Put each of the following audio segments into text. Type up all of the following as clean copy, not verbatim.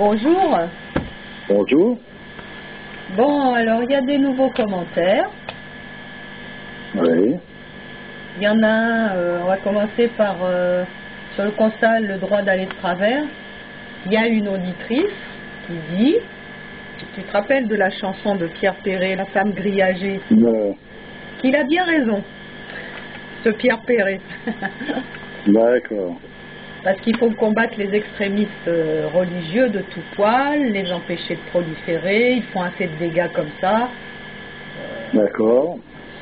Bonjour. Bonjour. Bon, alors il y a des nouveaux commentaires. Oui. Il y en a un, on va commencer par, sur le constat, le droit d'aller de travers. Il y a une auditrice qui dit, tu te rappelles de la chanson de Pierre Perret, La femme grillagée, Non. qu'il a bien raison, ce Pierre Perret. D'accord. Parce qu'il faut combattre les extrémistes religieux de tout poil, les empêcher de proliférer, ils font assez de dégâts comme ça. D'accord.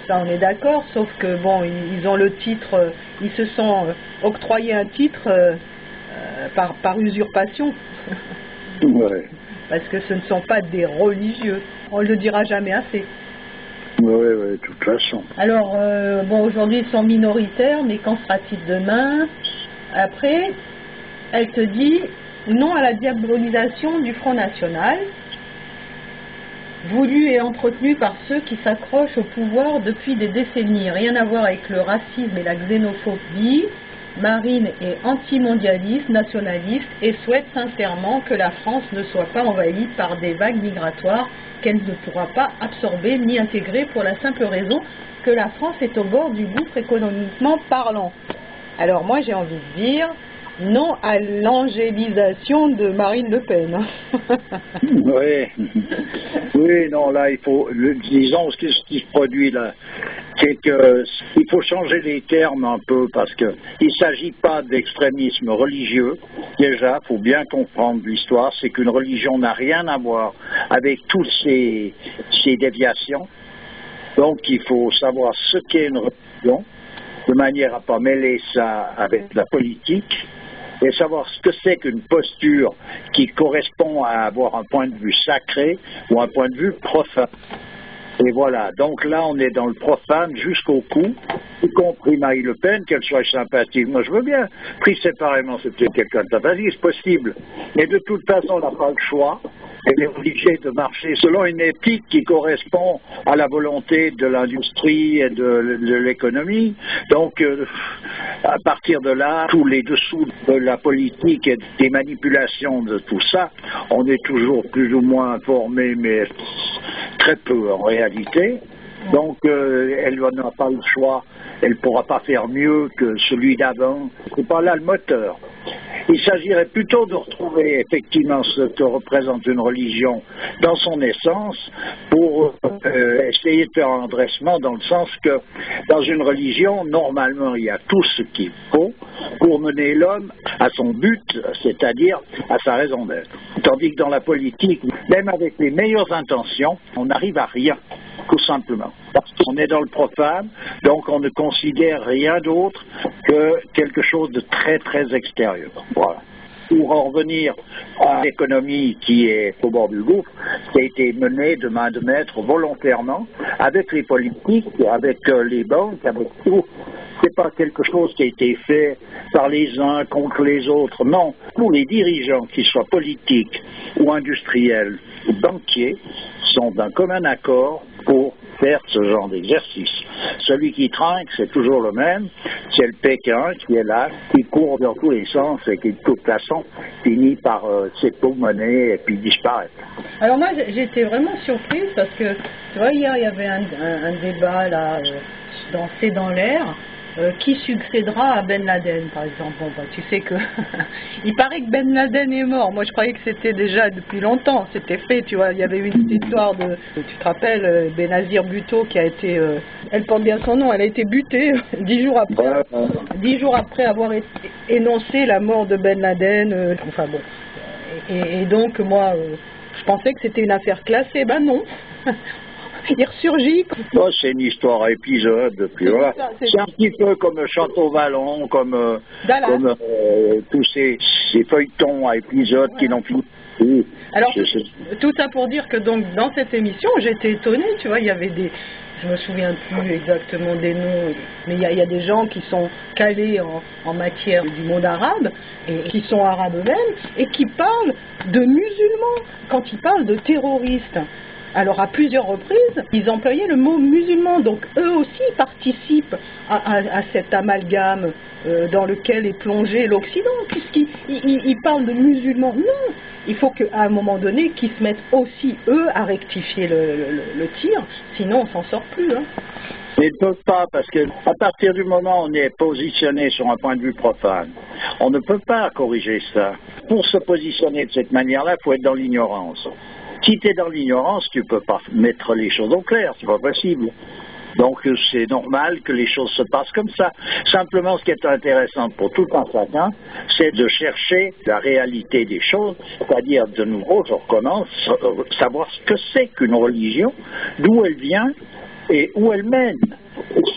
Ça, on est d'accord, sauf que, bon, ils ont le titre, ils se sont octroyés un titre par usurpation. Oui. Parce que ce ne sont pas des religieux. On ne le dira jamais assez. Oui, oui, de toute façon. Alors, bon, aujourd'hui, ils sont minoritaires, mais qu'en sera-t-il demain? Après, elle te dit non à la diabolisation du Front National, voulu et entretenu par ceux qui s'accrochent au pouvoir depuis des décennies. Rien à voir avec le racisme et la xénophobie. Marine est antimondialiste, nationaliste et souhaite sincèrement que la France ne soit pas envahie par des vagues migratoires qu'elle ne pourra pas absorber ni intégrer pour la simple raison que la France est au bord du gouffre économiquement parlant. Alors moi j'ai envie de dire non à l'angélisation de Marine Le Pen. Oui. Oui, non, là, il faut, disons, ce qui se produit là, c'est qu'il faut changer les termes un peu, parce qu'il ne s'agit pas d'extrémisme religieux. Déjà, il faut bien comprendre l'histoire, c'est qu'une religion n'a rien à voir avec toutes ces déviations. Donc, il faut savoir ce qu'est une religion, de manière à ne pas mêler ça avec la politique, et savoir ce que c'est qu'une posture qui correspond à avoir un point de vue sacré ou un point de vue profane. Et voilà, donc là on est dans le profane jusqu'au cou, y compris Marie Le Pen, qu'elle soit sympathique. Moi je veux bien, pris séparément c'est peut-être quelqu'un de sympathique, c'est possible. Mais de toute façon on n'a pas le choix, elle est obligée de marcher selon une éthique qui correspond à la volonté de l'industrie et de l'économie. Donc à partir de là, tous les dessous de la politique et des manipulations de tout ça, on est toujours plus ou moins informé, mais très peu en réalité. Donc elle n'a pas le choix, elle ne pourra pas faire mieux que celui d'avant. C'est pas là le moteur. Il s'agirait plutôt de retrouver effectivement ce que représente une religion dans son essence pour essayer de faire un redressement dans le sens que dans une religion, normalement, il y a tout ce qu'il faut pour mener l'homme à son but, c'est-à-dire à sa raison d'être. Tandis que dans la politique, même avec les meilleures intentions, on n'arrive à rien, tout simplement. Parce qu'on est dans le profane, donc on ne considère rien d'autre que quelque chose de très très extérieur. Voilà. Pour en revenir à l'économie qui est au bord du gouffre, qui a été menée de main de maître volontairement avec les politiques, avec les banques, avec tout. C'est pas quelque chose qui a été fait par les uns contre les autres. Non, tous les dirigeants, qu'ils soient politiques ou industriels ou banquiers, sont d'un commun accord pour faire ce genre d'exercice. Celui qui trinque, c'est toujours le même, c'est le Pékin qui est là, qui court dans tous les sens et qui de toute façon finit par s'épaumonner et puis disparaître. Alors moi j'étais vraiment surprise parce que, tu vois, hier il y avait un débat là, dansé dans l'air. Qui succédera à Ben Laden, par exemple? Bon, bah, tu sais que il paraît que Ben Laden est mort. Moi, je croyais que c'était déjà depuis longtemps. C'était fait, tu vois. Il y avait eu une histoire de, tu te rappelles, Benazir Bhutto qui a été, elle porte bien son nom. Elle a été butée 10 jours après avoir énoncé la mort de Ben Laden. Enfin bon. Et donc moi, je pensais que c'était une affaire classée. Ben non. Il ressurgit. Oh, c'est une histoire à épisode. Voilà. C'est un petit peu comme Château Vallon, comme tous ces feuilletons à épisodes qui n'ont plus. Alors, tout ça pour dire que donc dans cette émission, j'étais étonnée, tu vois, il y avait des, je me souviens plus exactement des noms, mais il y a des gens qui sont calés en matière du monde arabe, et qui sont arabes eux-mêmes, et qui parlent de musulmans, quand ils parlent de terroristes. Alors à plusieurs reprises, ils employaient le mot musulman, donc eux aussi participent à cet amalgame dans lequel est plongé l'Occident, puisqu'ils parlent de musulmans. Non, il faut qu'à un moment donné, qu'ils se mettent aussi, eux, à rectifier le tir, sinon on s'en sort plus. Hein. Ils ne peuvent pas, parce que à partir du moment où on est positionné sur un point de vue profane, on ne peut pas corriger ça. Pour se positionner de cette manière-là, il faut être dans l'ignorance. Si tu es dans l'ignorance, tu ne peux pas mettre les choses au clair, c'est pas possible. Donc c'est normal que les choses se passent comme ça. Simplement, ce qui est intéressant pour tout un chacun, c'est de chercher la réalité des choses, c'est-à-dire de nouveau, je recommence, savoir ce que c'est qu'une religion, d'où elle vient et où elle mène.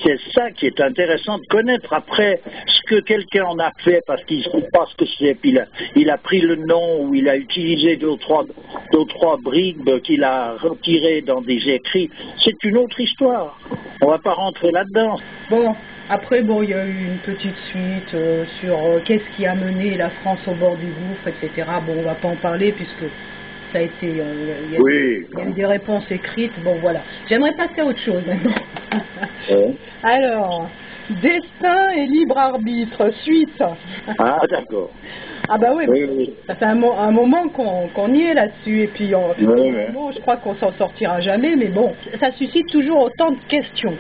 C'est ça qui est intéressant de connaître. Après, ce que quelqu'un en a fait parce qu'il ne sait pas ce que c'est, puis il a pris le nom ou il a utilisé deux ou trois bribes qu'il a retirées dans des écrits, c'est une autre histoire. On ne va pas rentrer là-dedans. Bon, après, il y a eu une petite suite sur qu'est-ce qui a mené la France au bord du gouffre, etc. Bon, on ne va pas en parler puisque ça a été, il y a eu des réponses écrites, bon voilà. J'aimerais passer à autre chose maintenant. Alors, destin et libre arbitre, suite. Ah d'accord. Ah bah oui. Ça fait un moment qu'on y est là-dessus, et puis bon, je crois qu'on s'en sortira jamais, mais bon, ça suscite toujours autant de questions.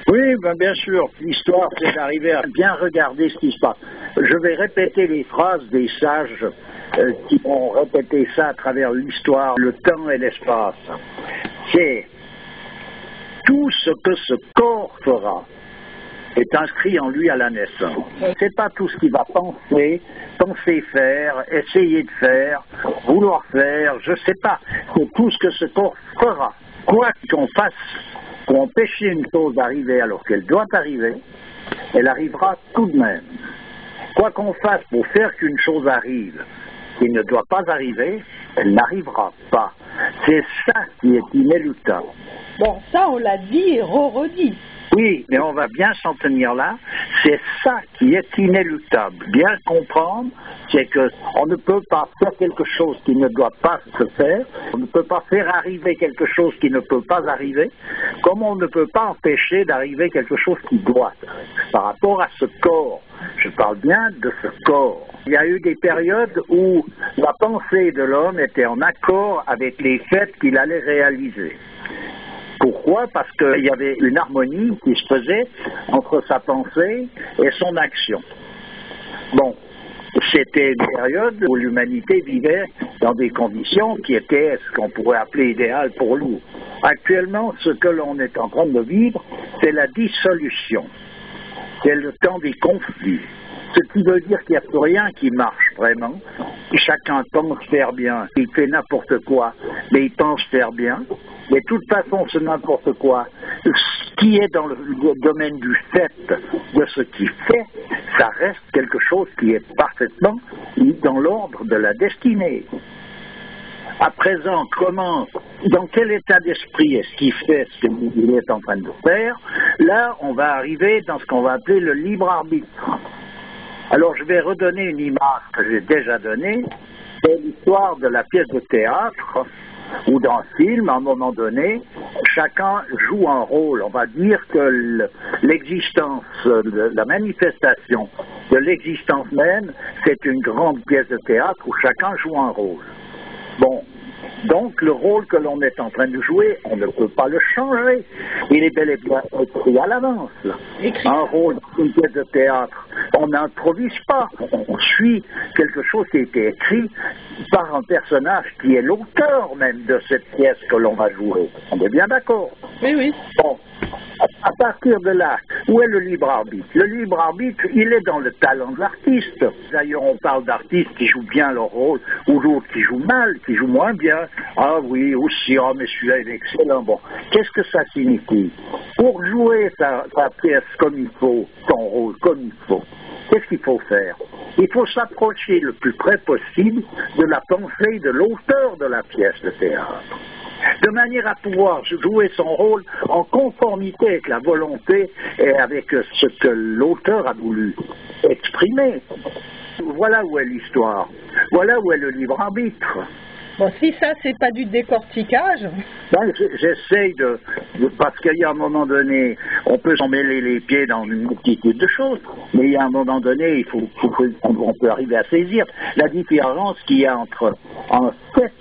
Oui, bien sûr. L'histoire, c'est d'arriver à bien regarder ce qui se passe. Je vais répéter les phrases des sages qui ont répété ça à travers l'histoire, le temps et l'espace. C'est tout ce que ce corps fera est inscrit en lui à la naissance. C'est pas tout ce qu'il va penser faire, essayer de faire, vouloir faire, je sais pas. C'est tout ce que ce corps fera. Quoi qu'on fasse pour empêcher une chose d'arriver alors qu'elle doit arriver, elle arrivera tout de même. Quoi qu'on fasse pour faire qu'une chose arrive qui ne doit pas arriver, elle n'arrivera pas. C'est ça qui est inéluctable. Bon, ça on l'a dit et redit. Oui, mais on va bien s'en tenir là. C'est ça qui est inéluctable. Bien comprendre, c'est qu'on ne peut pas faire quelque chose qui ne doit pas se faire. On ne peut pas faire arriver quelque chose qui ne peut pas arriver, comme on ne peut pas empêcher d'arriver quelque chose qui doit. Par rapport à ce corps, je parle bien de ce corps. Il y a eu des périodes où la pensée de l'homme était en accord avec les faits qu'il allait réaliser. Pourquoi? Parce qu'il y avait une harmonie qui se faisait entre sa pensée et son action. Bon, c'était une période où l'humanité vivait dans des conditions qui étaient ce qu'on pourrait appeler idéales pour nous. Actuellement, ce que l'on est en train de vivre, c'est la dissolution. C'est le temps des conflits. Ce qui veut dire qu'il n'y a plus rien qui marche vraiment. Chacun pense faire bien. Il fait n'importe quoi, mais il pense faire bien. Mais de toute façon, ce n'importe quoi, ce qui est dans le domaine du fait de ce qu'il fait, ça reste quelque chose qui est parfaitement dans l'ordre de la destinée. À présent, dans quel état d'esprit est-ce qu'il fait ce qu'il est en train de faire? Là, on va arriver dans ce qu'on va appeler le libre arbitre. Alors, je vais redonner une image que j'ai déjà donnée. C'est l'histoire de la pièce de théâtre ou d'un film. À un moment donné, chacun joue un rôle. On va dire que l'existence, la manifestation de l'existence même, c'est une grande pièce de théâtre où chacun joue un rôle. Bon. Donc, le rôle que l'on est en train de jouer, on ne peut pas le changer. Il est bel et bien écrit à l'avance. Un rôle dans une pièce de théâtre, on n'improvise pas. On suit quelque chose qui a été écrit par un personnage qui est l'auteur même de cette pièce que l'on va jouer. On est bien d'accord? Oui. Bon. À partir de là, où est le libre arbitre? Le libre arbitre, il est dans le talent de l'artiste. D'ailleurs, on parle d'artistes qui jouent bien leur rôle, ou d'autres qui jouent mal, qui jouent moins bien. Ah oui, aussi, mais celui-là est excellent. Bon, qu'est-ce que ça signifie? Pour jouer sa pièce comme il faut, son rôle comme il faut, qu'est-ce qu'il faut faire? Il faut s'approcher le plus près possible de la pensée de l'auteur de la pièce de théâtre, de manière à pouvoir jouer son rôle en conformité avec la volonté et avec ce que l'auteur a voulu exprimer. Voilà où est l'histoire. Voilà où est le libre arbitre. Bon, si ça, c'est pas du décortiquage. Ben, j'essaye parce qu'il y a un moment donné, on peut s'en mêler les pieds dans une multitude de choses, mais il y a un moment donné, on peut arriver à saisir la différence qu'il y a entre un fait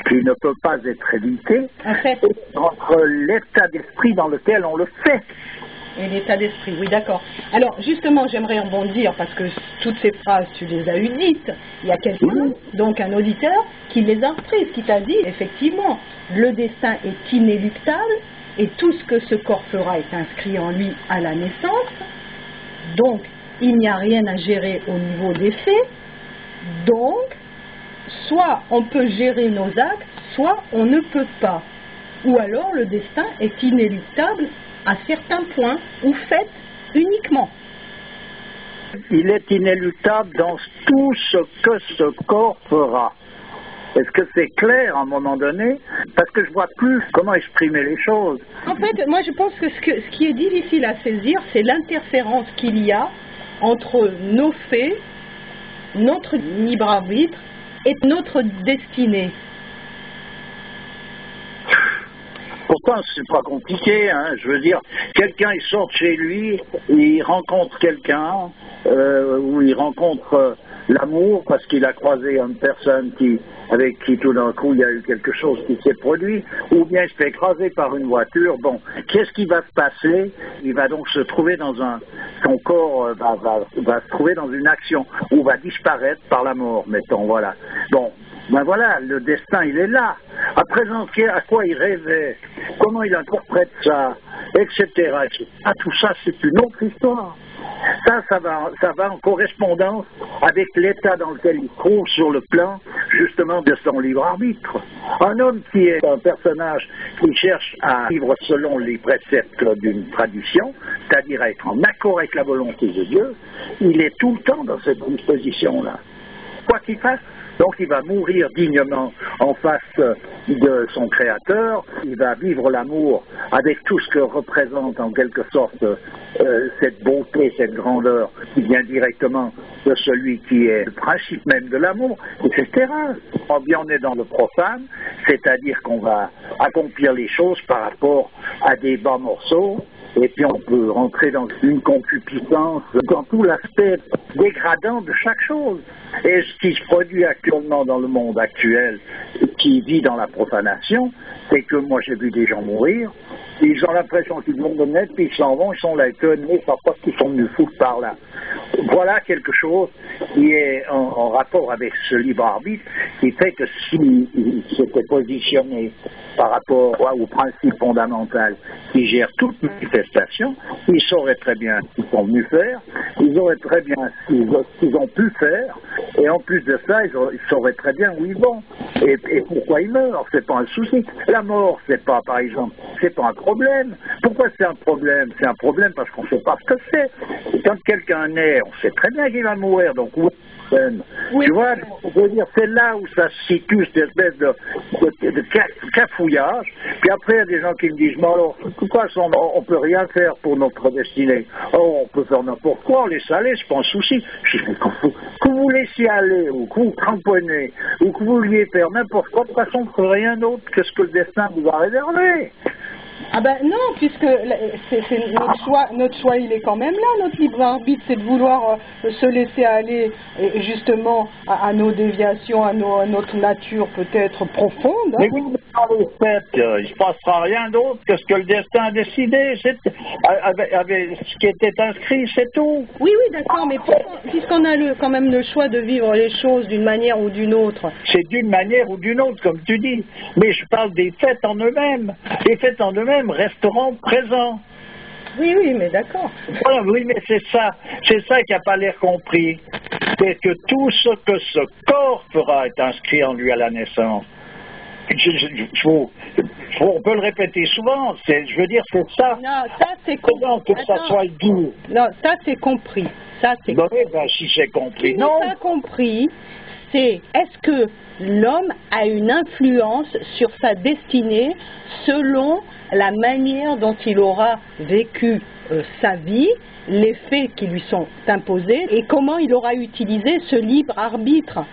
qui ne peut pas être évité et entre l'état d'esprit dans lequel on le fait. Et l'état d'esprit, oui, d'accord. Alors, justement, j'aimerais rebondir, parce que toutes ces phrases, tu les as eu dites. Il y a quelqu'un, donc un auditeur, qui les a reprises, qui t'a dit, effectivement, le destin est inéluctable, et tout ce que ce corps fera est inscrit en lui à la naissance. Donc, il n'y a rien à gérer au niveau des faits. Donc, soit on peut gérer nos actes, soit on ne peut pas. Ou alors, le destin est inéluctable à certains points, ou fait uniquement. Il est inéluctable dans tout ce que ce corps fera. Est-ce que c'est clair à un moment donné? Parce que je vois plus comment exprimer les choses. En fait, moi je pense que ce qui est difficile à saisir, c'est l'interférence qu'il y a entre nos faits, notre libre arbitre et notre destinée. Pourtant, c'est pas compliqué, hein. Je veux dire, quelqu'un, il sort de chez lui, il rencontre quelqu'un, ou il rencontre l'amour parce qu'il a croisé une personne avec qui tout d'un coup il y a eu quelque chose qui s'est produit, ou bien il se fait écraser par une voiture. Bon, qu'est-ce qui va se passer? Il va donc se trouver son corps va se trouver dans une action où va disparaître par la mort, mettons, voilà. Bon. Ben voilà, le destin, il est là. À présent, à quoi il rêvait, comment il interprète ça, etc. Ah, tout ça, c'est une autre histoire. Ça va en correspondance avec l'état dans lequel il se trouve sur le plan, justement, de son libre arbitre. Un homme qui est un personnage qui cherche à vivre selon les préceptes d'une tradition, c'est-à-dire à être en accord avec la volonté de Dieu, il est tout le temps dans cette disposition-là. Quoi qu'il fasse. Donc il va mourir dignement en face de son Créateur, il va vivre l'amour avec tout ce que représente en quelque sorte cette beauté, cette grandeur qui vient directement de celui qui est le principe même de l'amour, etc. Bien, on est dans le profane, c'est-à-dire qu'on va accomplir les choses par rapport à des bas morceaux, et puis on peut rentrer dans une concupiscence, dans tout l'aspect dégradant de chaque chose. Et ce qui se produit actuellement dans le monde actuel, qui vit dans la profanation, c'est que moi j'ai vu des gens mourir, ils ont l'impression qu'ils vont de net, puis ils s'en vont, ils sont là étonnés, ils savent pas ce qu'ils sont venus foutre par là. Voilà quelque chose qui est en rapport avec ce libre arbitre, qui fait que s'ils s'étaient positionnés par rapport au principe fondamental qui gère toute manifestation, ils sauraient très bien ce qu'ils sont venus faire, ils auraient très bien ce qu'ils ont pu faire, et en plus de ça, ils sauraient très bien où ils vont, et pourquoi ils meurent, c'est pas un souci. La mort, c'est pas, par exemple, c'est pas un problème. Pourquoi c'est un problème? C'est un problème parce qu'on ne sait pas ce que c'est. Et quand quelqu'un naît, on sait très bien qu'il va mourir, donc oui. Tu vois, je veux dire, c'est là où ça se situe, cette espèce de cafouillage. Puis après, il y a des gens qui me disent, mais alors, de toute façon, on ne peut rien faire pour notre destinée. Oh, on peut faire n'importe quoi, on laisse aller, c'est pas un souci. Je dis, mais que vous laissiez aller, ou que vous cramponnez, ou que vous vouliez faire n'importe quoi, de toute façon, vous ne ferez rien d'autre que ce que le destin vous a réservé. Ah ben non, puisque c'est notre choix il est quand même là, notre libre arbitre, c'est de vouloir se laisser aller justement à nos déviations, à notre nature peut-être profonde. Hein. Mais oui, dans les faits, il ne se passera rien d'autre que ce que le destin a décidé, avec ce qui était inscrit, c'est tout. Oui, d'accord, mais puisqu'on a quand même le choix de vivre les choses d'une manière ou d'une autre. C'est d'une manière ou d'une autre, comme tu dis, mais je parle des faits en eux-mêmes. Les faits en eux-mêmes resteront présents. Oui, mais d'accord. Voilà, oui, mais c'est ça qui n'a pas l'air compris. C'est que tout ce que ce corps fera est inscrit en lui à la naissance. On peut le répéter souvent, je veux dire, c'est ça. Non, ça c'est compris. Que ça soit doux. Non, ça c'est compris. Ça, c'est compris. Ben, si c'est compris, non. Ce qui n'est pas compris, c'est est-ce que l'homme a une influence sur sa destinée selon la manière dont il aura vécu sa vie, les faits qui lui sont imposés et comment il aura utilisé ce libre arbitre.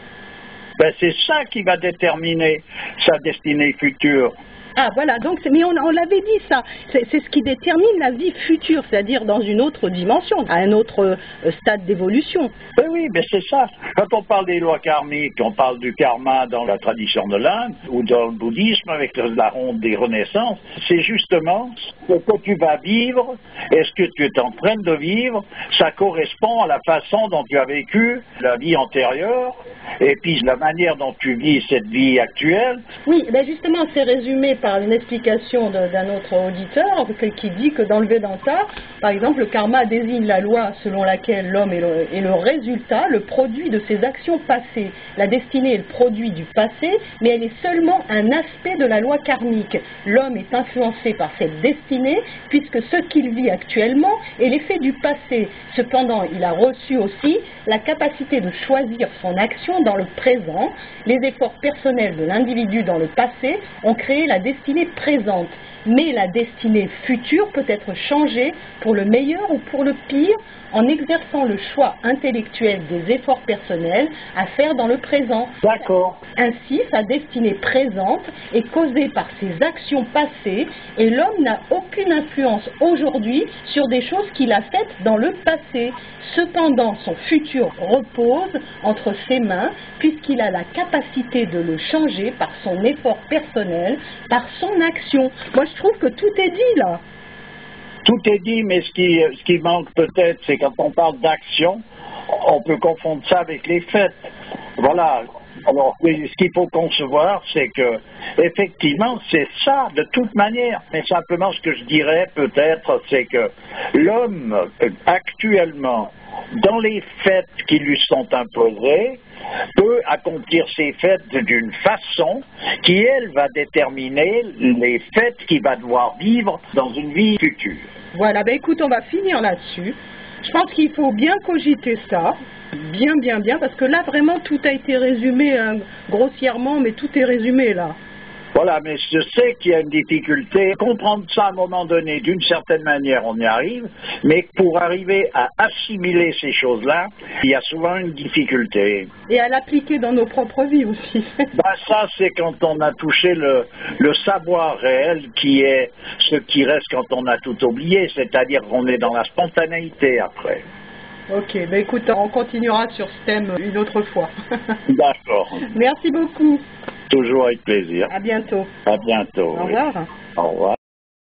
Ben, c'est ça qui va déterminer sa destinée future. Ah voilà, donc mais on l'avait dit ça, c'est ce qui détermine la vie future, c'est-à-dire dans une autre dimension, à un autre stade d'évolution. Ben oui, mais c'est ça. Quand on parle des lois karmiques, on parle du karma dans la tradition de l'Inde ou dans le bouddhisme avec la ronde des renaissances, c'est justement ce que tu vas vivre et ce que tu es en train de vivre, ça correspond à la façon dont tu as vécu la vie antérieure et puis la manière dont tu vis cette vie actuelle. Oui, ben justement, c'est résumé par une explication d'un autre auditeur qui dit que dans le Vedanta, par exemple, le karma désigne la loi selon laquelle l'homme est le résultat, le produit de ses actions passées. La destinée est le produit du passé, mais elle est seulement un aspect de la loi karmique. L'homme est influencé par cette destinée, puisque ce qu'il vit actuellement est l'effet du passé. Cependant, il a reçu aussi la capacité de choisir son action dans le présent. Les efforts personnels de l'individu dans le passé ont créé la destinée présente. Mais la destinée future peut être changée pour le meilleur ou pour le pire en exerçant le choix intellectuel des efforts personnels à faire dans le présent. D'accord. Ainsi, sa destinée présente est causée par ses actions passées et l'homme n'a aucune influence aujourd'hui sur des choses qu'il a faites dans le passé. Cependant, son futur repose entre ses mains puisqu'il a la capacité de le changer par son effort personnel, par son action. Moi, je trouve que tout est dit là. Tout est dit, mais ce qui manque peut-être, c'est quand on parle d'action, on peut confondre ça avec les faits. Voilà. Alors, ce qu'il faut concevoir, c'est que, effectivement, c'est ça, de toute manière. Mais simplement, ce que je dirais, peut-être, c'est que l'homme, actuellement, dans les faits qui lui sont imposés, peut accomplir ses faits d'une façon qui, elle, va déterminer les faits qu'il va devoir vivre dans une vie future. Voilà, ben écoute, on va finir là-dessus. Je pense qu'il faut bien cogiter ça, bien, parce que là, vraiment, tout a été résumé grossièrement, mais tout est résumé là. Voilà, mais je sais qu'il y a une difficulté. Comprendre ça à un moment donné, d'une certaine manière, on y arrive, mais pour arriver à assimiler ces choses-là, il y a souvent une difficulté. Et à l'appliquer dans nos propres vies aussi. Ben ça, c'est quand on a touché le savoir réel qui est ce qui reste quand on a tout oublié, c'est-à-dire qu'on est dans la spontanéité après. Ok, ben écoute, on continuera sur ce thème une autre fois. D'accord. Merci beaucoup. Toujours avec plaisir. À bientôt. À bientôt. Au revoir. Au revoir.